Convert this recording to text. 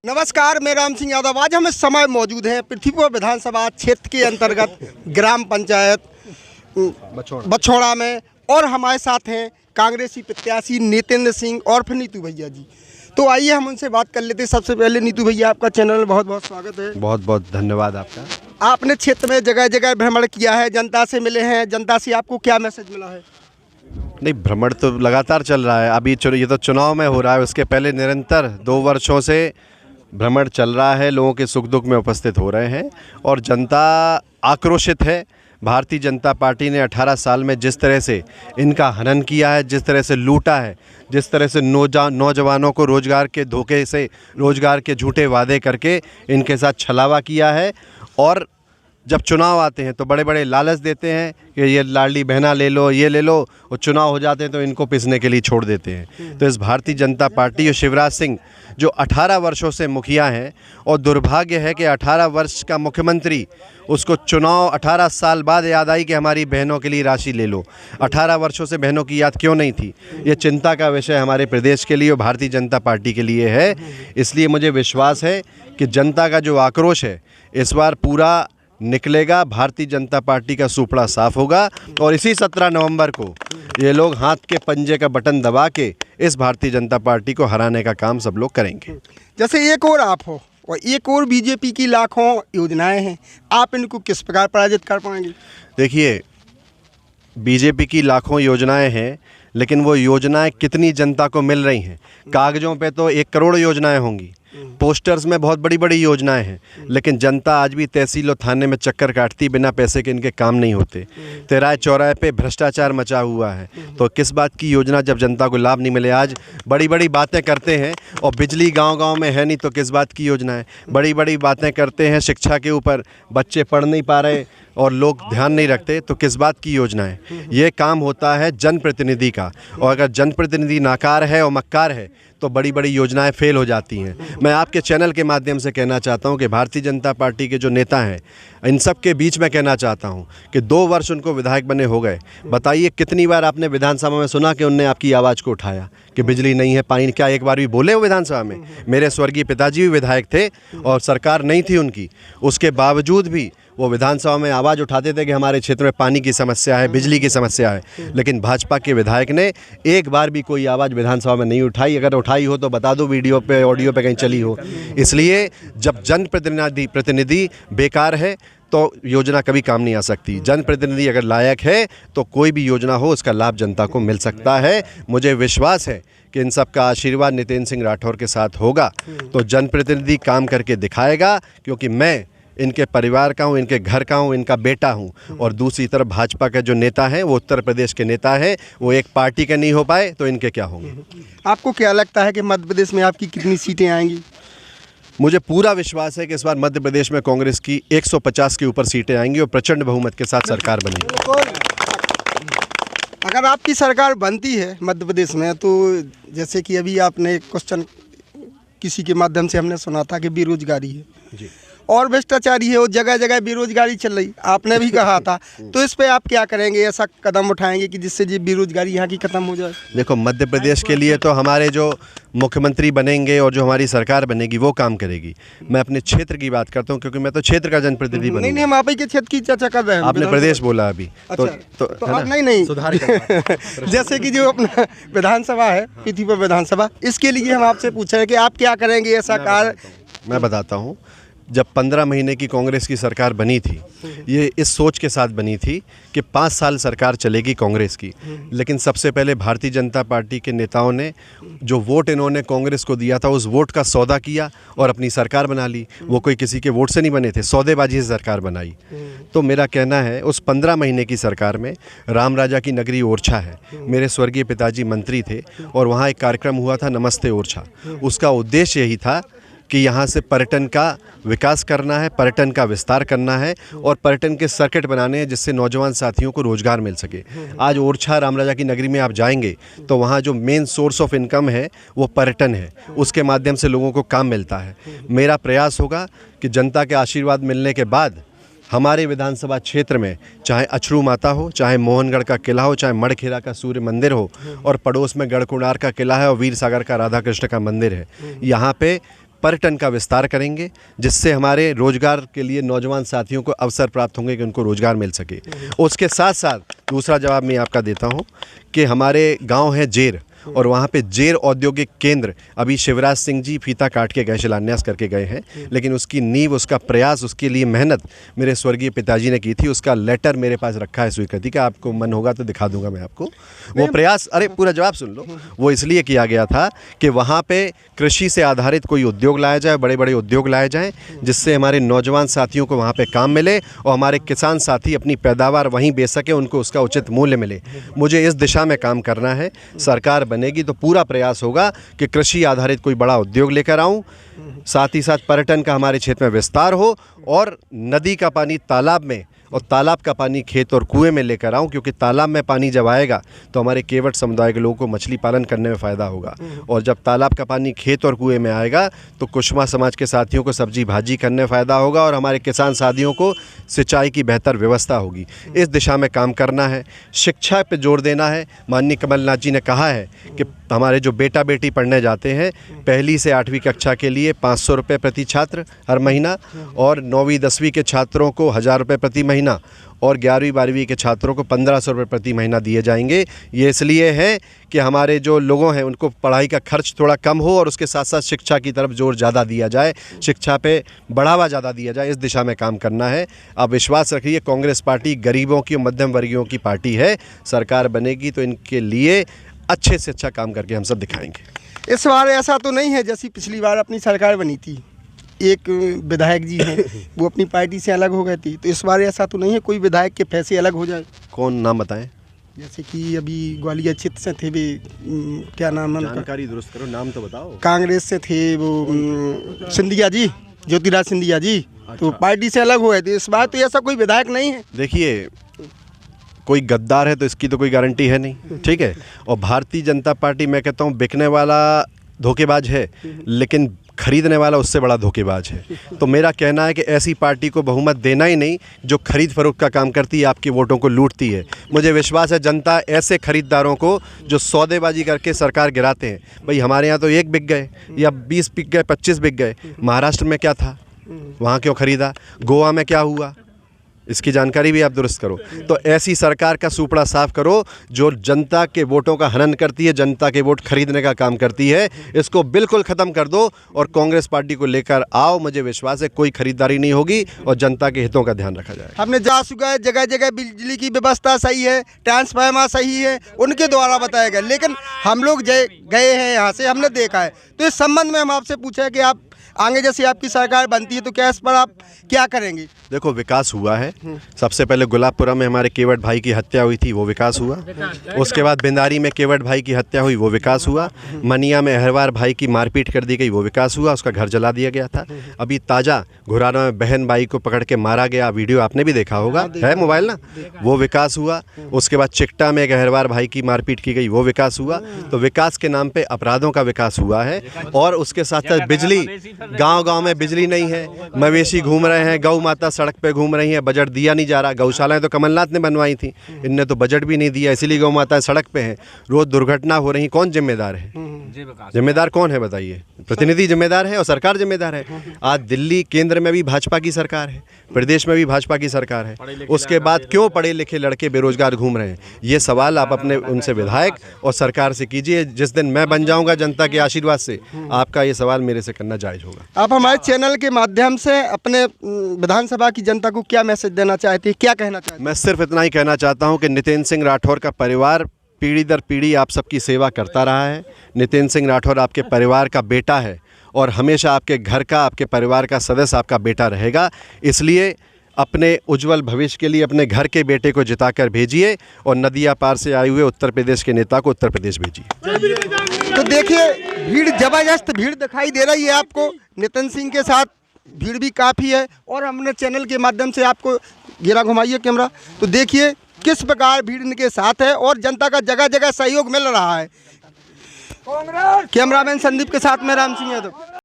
नमस्कार, मैं राम सिंह यादव। आज हम इस समय मौजूद हैं पृथ्वीपुर विधानसभा क्षेत्र के अंतर्गत ग्राम पंचायत बछौड़ा में, और हमारे साथ हैं कांग्रेसी प्रत्याशी नितेंद्र सिंह और फिर नीतू भैया जी। तो आइए हम उनसे बात कर लेते हैं। सबसे पहले नीतू भैया, आपका चैनल में बहुत बहुत स्वागत है। बहुत बहुत धन्यवाद आपका। आपने क्षेत्र में जगह जगह भ्रमण किया है, जनता से मिले हैं, जनता से आपको क्या मैसेज मिला है? नहीं, भ्रमण तो लगातार चल रहा है। अभी ये तो चुनाव में हो रहा है, उसके पहले निरंतर 2 वर्षों से भ्रमण चल रहा है। लोगों के सुख दुख में उपस्थित हो रहे हैं और जनता आक्रोशित है। भारतीय जनता पार्टी ने 18 साल में जिस तरह से इनका हनन किया है, जिस तरह से लूटा है, जिस तरह से नौजवानों को रोज़गार के धोखे से, रोज़गार के झूठे वादे करके इनके साथ छलावा किया है। और जब चुनाव आते हैं तो बड़े बड़े लालच देते हैं कि ये लाडली बहना ले लो, ये ले लो, और चुनाव हो जाते हैं तो इनको पिसने के लिए छोड़ देते हैं। तो इस भारतीय जनता पार्टी और शिवराज सिंह जो 18 वर्षों से मुखिया हैं, और दुर्भाग्य है कि 18 वर्ष का मुख्यमंत्री, उसको चुनाव 18 साल बाद याद आई कि हमारी बहनों के लिए राशि ले लो। 18 वर्षों से बहनों की याद क्यों नहीं थी? ये चिंता का विषय हमारे प्रदेश के लिए और भारतीय जनता पार्टी के लिए है। इसलिए मुझे विश्वास है कि जनता का जो आक्रोश है इस बार पूरा निकलेगा। भारतीय जनता पार्टी का सूपड़ा साफ होगा और इसी 17 नवंबर को ये लोग हाथ के पंजे का बटन दबा के इस भारतीय जनता पार्टी को हराने का काम सब लोग करेंगे। जैसे एक और आप हो और एक और बीजेपी की लाखों योजनाएं हैं, आप इनको किस प्रकार पराजित कर पाएंगे? देखिए, बीजेपी की लाखों योजनाएं हैं, लेकिन वो योजनाएं कितनी जनता को मिल रही हैं? कागज़ों पे तो 1 करोड़ योजनाएं होंगी, पोस्टर्स में बहुत बड़ी बड़ी योजनाएं हैं, लेकिन जनता आज भी तहसील और थाने में चक्कर काटती, बिना पैसे के इनके काम नहीं होते। तिराहे चौराहे पे भ्रष्टाचार मचा हुआ है, तो किस बात की योजना जब जनता को लाभ नहीं मिले? आज बड़ी बड़ी बातें करते हैं और बिजली गांव-गांव में है नहीं, तो किस बात की योजना है? बड़ी बड़ी बातें करते हैं शिक्षा के ऊपर, बच्चे पढ़ नहीं पा रहे और लोग ध्यान नहीं रखते, तो किस बात की योजना है? ये काम होता है जनप्रतिनिधि का, और अगर जनप्रतिनिधि नाकार है और मक्कार है तो बड़ी बड़ी योजनाएं फेल हो जाती हैं। मैं आपके चैनल के माध्यम से कहना चाहता हूं कि भारतीय जनता पार्टी के जो नेता हैं, इन सब के बीच में कहना चाहता हूं कि 2 वर्ष उनको विधायक बने हो गए। बताइए कितनी बार आपने विधानसभा में सुना कि उनने आपकी आवाज़ को उठाया कि बिजली नहीं है, पानी? क्या एक बार भी बोले हो विधानसभा में? मेरे स्वर्गीय पिताजी भी विधायक थे और सरकार नहीं थी उनकी, उसके बावजूद भी वो विधानसभा में आवाज़ उठाते थे कि हमारे क्षेत्र में पानी की समस्या है, बिजली की समस्या है। लेकिन भाजपा के विधायक ने एक बार भी कोई आवाज़ विधानसभा में नहीं उठाई। अगर उठाई हो तो बता दो, वीडियो पे, ऑडियो पे कहीं चली हो। इसलिए जब जनप्रतिनिधि बेकार है तो योजना कभी काम नहीं आ सकती। जनप्रतिनिधि अगर लायक है तो कोई भी योजना हो उसका लाभ जनता को मिल सकता है। मुझे विश्वास है कि इन सब का आशीर्वाद नितेंद्र सिंह राठौर के साथ होगा, तो जनप्रतिनिधि काम करके दिखाएगा, क्योंकि मैं इनके परिवार का हूँ, इनके घर का हूँ, इनका बेटा हूँ। और दूसरी तरफ भाजपा के जो नेता हैं वो उत्तर प्रदेश के नेता हैं, वो एक पार्टी के नहीं हो पाए तो इनके क्या होंगे? आपको क्या लगता है कि मध्य प्रदेश में आपकी कितनी सीटें आएंगी? मुझे पूरा विश्वास है कि इस बार मध्य प्रदेश में कांग्रेस की 150 के ऊपर सीटें आएंगी और प्रचंड बहुमत के साथ सरकार बनेगी। अगर आपकी सरकार बनती है मध्य प्रदेश में, तो जैसे कि अभी आपने क्वेश्चन किसी के माध्यम से हमने सुना था कि बेरोजगारी है जी, और भ्रष्टाचारी है, वो जगह जगह बेरोजगारी चल रही, आपने भी कहा था। तो इस पे आप क्या करेंगे? ऐसा कदम उठाएंगे कि जिससे ये बेरोजगारी यहाँ की खत्म हो जाए? देखो, मध्य प्रदेश के लिए तो हमारे जो मुख्यमंत्री बनेंगे और जो हमारी सरकार बनेगी वो काम करेगी। मैं अपने क्षेत्र की बात करता हूँ, क्योंकि मैं तो क्षेत्र का जनप्रतिनिधि बनूंगा। नहीं, हम आप ही के क्षेत्र की चर्चा कर रहे हैं। आपने प्रदेश बोला अभी। अच्छा, तो नहीं सुधार जैसे कि जो अपना विधानसभा है, पृथ्वीपुर विधानसभा, इसके लिए हम आपसे पूछ रहे हैं कि आप क्या करेंगे ऐसा कार्य? मैं बताता हूँ। जब 15 महीने की कांग्रेस की सरकार बनी थी, ये इस सोच के साथ बनी थी कि 5 साल सरकार चलेगी कांग्रेस की। लेकिन सबसे पहले भारतीय जनता पार्टी के नेताओं ने जो वोट इन्होंने कांग्रेस को दिया था, उस वोट का सौदा किया और अपनी सरकार बना ली। वो कोई किसी के वोट से नहीं बने थे, सौदेबाजी से सरकार बनाई। तो मेरा कहना है, उस 15 महीने की सरकार में राम राजा की नगरी ओरछा है, मेरे स्वर्गीय पिताजी मंत्री थे और वहाँ एक कार्यक्रम हुआ था, नमस्ते ओरछा। उसका उद्देश्य यही था कि यहाँ से पर्यटन का विकास करना है, पर्यटन का विस्तार करना है और पर्यटन के सर्किट बनाने हैं, जिससे नौजवान साथियों को रोजगार मिल सके। आज ओरछा राम राजा की नगरी में आप जाएंगे तो वहाँ जो मेन सोर्स ऑफ इनकम है वो पर्यटन है, उसके माध्यम से लोगों को काम मिलता है। मेरा प्रयास होगा कि जनता के आशीर्वाद मिलने के बाद हमारे विधानसभा क्षेत्र में चाहे अछरू माता हो, चाहे मोहनगढ़ का किला हो, चाहे मड़खेरा का सूर्य मंदिर हो और पड़ोस में गढ़कुंडार का किला है और वीर सागर का राधा कृष्ण का मंदिर है, यहाँ पे पर्यटन का विस्तार करेंगे, जिससे हमारे रोजगार के लिए नौजवान साथियों को अवसर प्राप्त होंगे कि उनको रोजगार मिल सके। उसके साथ साथ दूसरा जवाब मैं आपका देता हूं कि हमारे गांव है जेर, और वहाँ पे जेर औद्योगिक केंद्र अभी शिवराज सिंह जी फीता काट के गए, शिलान्यास करके गए हैं, लेकिन उसकी नींव, उसका प्रयास, उसके लिए मेहनत मेरे स्वर्गीय पिताजी ने की थी। उसका लेटर मेरे पास रखा है स्वीकृति का, आपको मन होगा तो दिखा दूंगा मैं आपको। वो प्रयास, अरे पूरा जवाब सुन लो, वो इसलिए किया गया था कि वहाँ पे कृषि से आधारित कोई उद्योग लाया जाए, बड़े बड़े उद्योग लाए जाएँ, जिससे हमारे नौजवान साथियों को वहाँ पर काम मिले और हमारे किसान साथी अपनी पैदावार वहीं बेच सके, उनको उसका उचित मूल्य मिले। मुझे इस दिशा में काम करना है। सरकार बनेगी तो पूरा प्रयास होगा कि कृषि आधारित कोई बड़ा उद्योग लेकर आऊं, साथ ही साथ पर्यटन का हमारे क्षेत्र में विस्तार हो, और नदी का पानी तालाब में और तालाब का पानी खेत और कुएं में लेकर आऊं, क्योंकि तालाब में पानी जब आएगा तो हमारे केवट समुदाय के लोगों को मछली पालन करने में फ़ायदा होगा, और जब तालाब का पानी खेत और कुएं में आएगा तो कुशमा समाज के साथियों को सब्जी भाजी करने में फ़ायदा होगा, और हमारे किसान साथियों को सिंचाई की बेहतर व्यवस्था होगी। इस दिशा में काम करना है। शिक्षा पर जोर देना है। माननीय कमलनाथ जी ने कहा है कि हमारे जो बेटा बेटी पढ़ने जाते हैं, 1ली से 8वीं कक्षा के लिए 500 रुपये प्रति छात्र हर महीना, और 9वीं 10वीं के छात्रों को 1000 रुपये प्रति महीना, और 11वीं 12वीं के छात्रों को 1500 रुपये प्रति महीना दिए जाएंगे। ये इसलिए है कि हमारे जो लोगों हैं उनको पढ़ाई का खर्च थोड़ा कम हो, और उसके साथ साथ शिक्षा की तरफ जोर ज़्यादा दिया जाए, शिक्षा पे बढ़ावा ज़्यादा दिया जाए। इस दिशा में काम करना है। आप विश्वास रखिए, कांग्रेस पार्टी गरीबों की और मध्यम वर्गीयों की पार्टी है। सरकार बनेगी तो इनके लिए अच्छे से अच्छा काम करके हम सब दिखाएंगे। इस बार ऐसा तो नहीं है जैसी पिछली बार अपनी सरकार बनी थी, एक विधायक जी हैं वो अपनी पार्टी से अलग हो गए थे, तो इस बार ऐसा तो नहीं है कोई विधायक के पैसे अलग हो जाए? कौन नाम बताएं? जैसे कि अभी ग्वालियर क्षेत्र से थे वे, क्या नाम है, जानकारी दुरुस्त करो, नाम तो बताओ। कांग्रेस से थे वो सिंधिया जी, ज्योतिराज सिंधिया जी, तो पार्टी से अलग हो गए थे। इस बार तो ऐसा कोई विधायक नहीं है। देखिए, कोई गद्दार है तो इसकी तो कोई गारंटी है नहीं, ठीक है। और भारतीय जनता पार्टी, मैं कहता हूँ, बिकने वाला धोखेबाज है, लेकिन खरीदने वाला उससे बड़ा धोखेबाज है। तो मेरा कहना है कि ऐसी पार्टी को बहुमत देना ही नहीं जो खरीद फरोख्त का काम करती है, आपके वोटों को लूटती है। मुझे विश्वास है जनता ऐसे खरीदारों को जो सौदेबाजी करके सरकार गिराते हैं, भाई हमारे यहाँ तो 1 बिक गए या 20 बिक गए, 25 बिक गए, महाराष्ट्र में क्या था, वहाँ क्यों खरीदा, गोवा में क्या हुआ, इसकी जानकारी भी आप दुरुस्त करो। तो ऐसी सरकार का सुपड़ा साफ करो जो जनता के वोटों का हनन करती है, जनता के वोट खरीदने का काम करती है। इसको बिल्कुल ख़त्म कर दो और कांग्रेस पार्टी को लेकर आओ। मुझे विश्वास है कोई खरीदारी नहीं होगी और जनता के हितों का ध्यान रखा जाएगा। हमने जा चुका है, जगह जगह बिजली की व्यवस्था सही है, ट्रांसफार्मर सही है, उनके द्वारा बताया गया, लेकिन हम लोग गए हैं यहाँ से, हमने देखा है। तो इस संबंध में हम आपसे पूछा है कि आप आगे जैसे आपकी सरकार बनती है तो क्या इस पर आप क्या करेंगे? देखो, विकास हुआ है। सबसे पहले गुलाबपुरा में हमारे केवट भाई की हत्या हुई थी, वो विकास हुआ। उसके बाद बिंदारी में केवट भाई की हत्या हुई, वो विकास हुआ। मनिया में अहरवार भाई की मारपीट कर दी गई, वो विकास हुआ, उसका घर जला दिया गया था। अभी ताज़ा घुराना में बहन भाई को पकड़ के मारा गया, वीडियो आपने भी देखा होगा, है मोबाइल ना, वो विकास हुआ। उसके बाद चिकटा में एक अहरवार भाई की मारपीट की गई, वो विकास हुआ। तो विकास के नाम पर अपराधों का विकास हुआ है। और उसके साथ साथ बिजली, गांव-गांव में बिजली नहीं है, मवेशी घूम रहे हैं, गौ माता सड़क पे घूम रही हैं, बजट दिया नहीं जा रहा। गौशालाएं तो कमलनाथ ने बनवाई थी, इनने तो बजट भी नहीं दिया, इसीलिए गौ माताएं सड़क पे हैं, रोज दुर्घटना हो रही। कौन जिम्मेदार है? जिम्मेदार कौन है बताइए? प्रतिनिधि जिम्मेदार है और सरकार जिम्मेदार है। आज दिल्ली केंद्र में भी भाजपा की सरकार है, प्रदेश में भी भाजपा की सरकार है, उसके बाद क्यों पढ़े लिखे लड़के बेरोजगार घूम रहे हैं? ये सवाल आप अपने उनसे विधायक और सरकार से कीजिए। जिस दिन मैं बन जाऊंगा जनता के आशीर्वाद से, आपका ये सवाल मेरे से करना जायज़ होगा। आप हमारे चैनल के माध्यम से अपने विधानसभा की जनता को क्या मैसेज देना चाहते हैं, क्या कहना चाहते हैं? मैं सिर्फ इतना ही कहना चाहता हूं कि नितिन सिंह राठौर का परिवार पीढ़ी दर पीढ़ी आप सबकी सेवा करता रहा है। नितिन सिंह राठौर आपके परिवार का बेटा है और हमेशा आपके घर का, आपके परिवार का सदस्य आपका बेटा रहेगा। इसलिए अपने उज्जवल भविष्य के लिए अपने घर के बेटे को जिताकर भेजिए और नदिया पार से आए हुए उत्तर प्रदेश के नेता को उत्तर प्रदेश भेजिए। तो देखिए, भीड़, जबरदस्त भीड़ दिखाई दे रही है आपको। नितिन सिंह के साथ भीड़ भी काफ़ी है और हमने चैनल के माध्यम से आपको घेरा घुमाइए कैमरा, तो देखिए किस प्रकार भीड़ इनके साथ है और जनता का जगह जगह सहयोग मिल रहा है। कैमरामैन संदीप के साथ मैं राम सिंह यादव।